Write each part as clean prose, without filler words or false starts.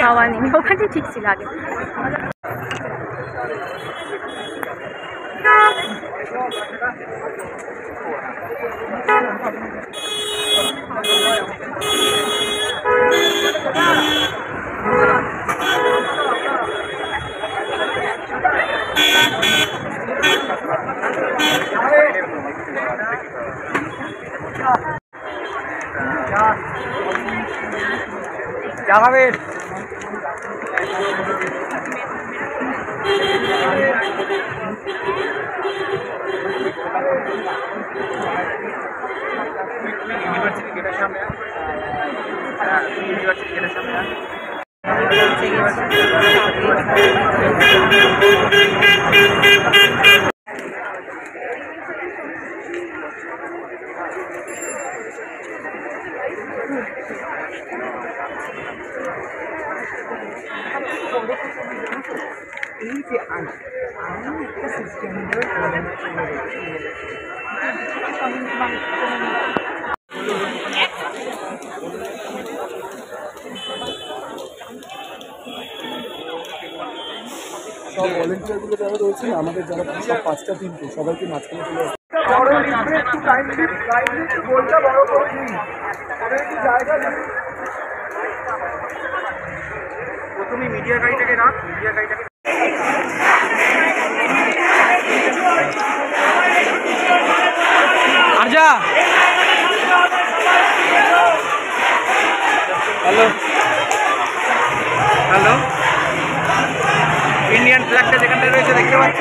খাওয়া নেই, ওখানে ঠিক ছিল আগে। জাগাবেন ইউনিভার্সিটি গেটের সামনে, ইউনিভার্সিটি গেটের সামনে। এই যে আমি একটা সিস্টেমের সব ভলেন্টিয়ারগুলো যারা রয়েছে আমাদের যারা সব 5টা টিমকে সবাইকে মাঝখানে চলে আসছে। প্রথমে মিডিয়া গাড়িটাকে রাখ, মিডিয়া গাড়িটাকে আরজা। হ্যালো হ্যালো, ইন্ডিয়ান ফ্ল্যাগটা যেখানটায় রয়েছে দেখতে পাচ্ছ?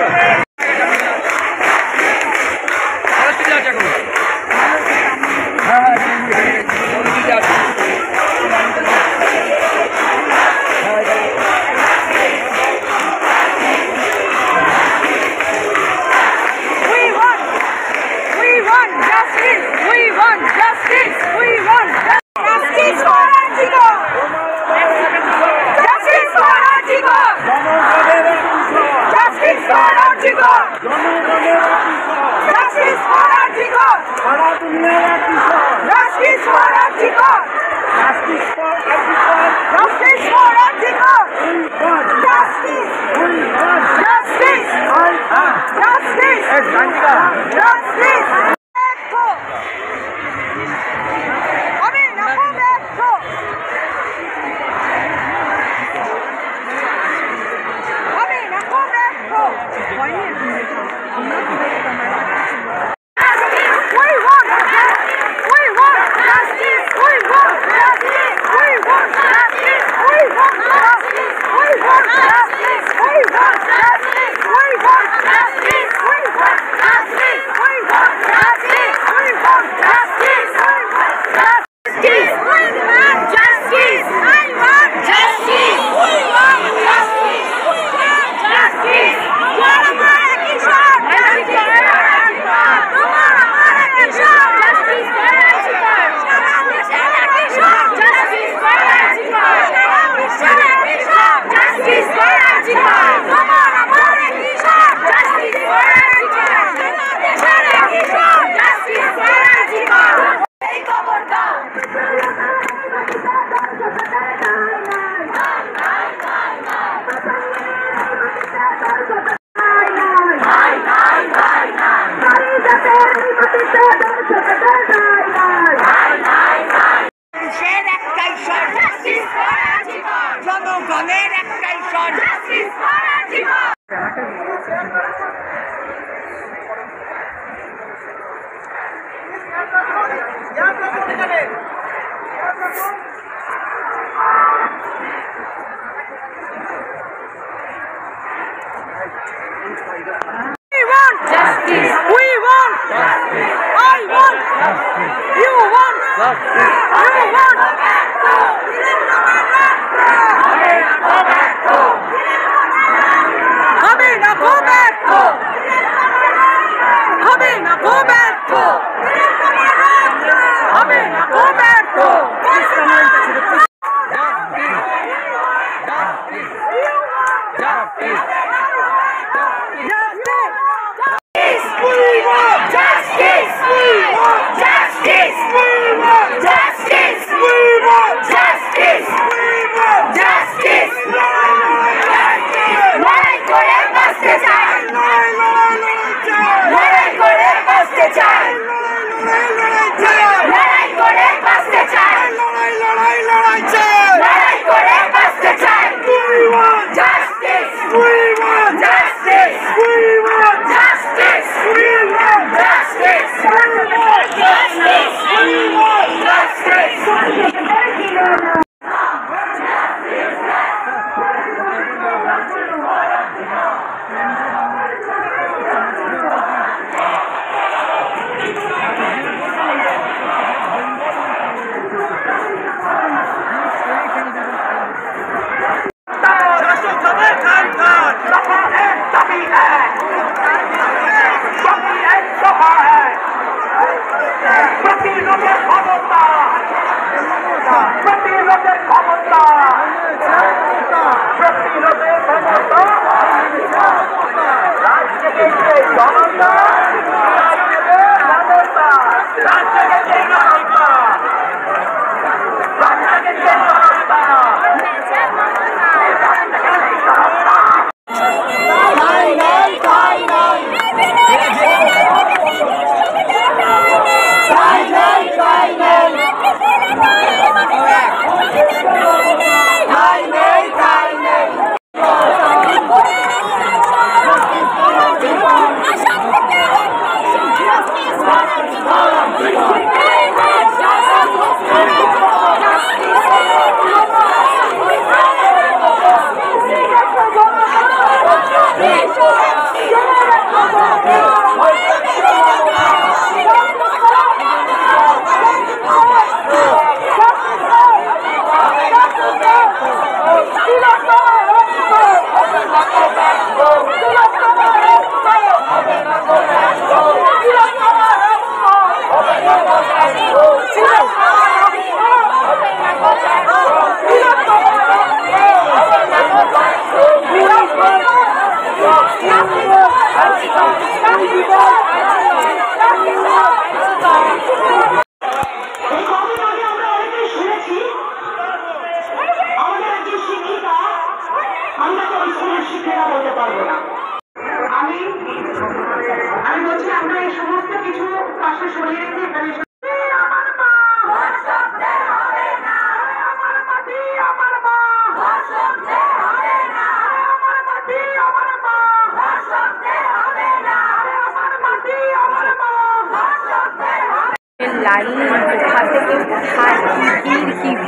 লাইন কোথা থেকে কোথায় কি ভিড়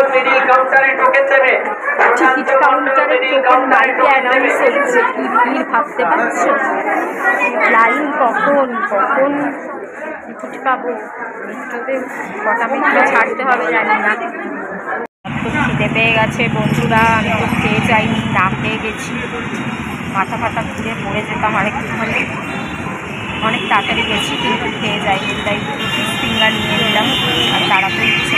টিকিট কাউন্টারে টোকেন বাড়িতে অ্যানাউন্স হচ্ছে কি ভিড় ভাবতে পারছো লাইন কখন টিকিট পাবো মেট্রোতে কটা মেট্রো ছাড়তে হবে জানি না তো খিদে পেয়ে গেছে বন্ধুরা আমি তো খেয়ে যাইনি না খেয়ে গেছি মাথা ফাতা ঘুরে পড়ে যেতাম আরেকটুখানি অনেক তাড়াতাড়ি গেছি কিন্তু খেয়ে যাইনি তাই ফিঙ্গার নিয়ে নিলাম আর তাড়াতাড়ি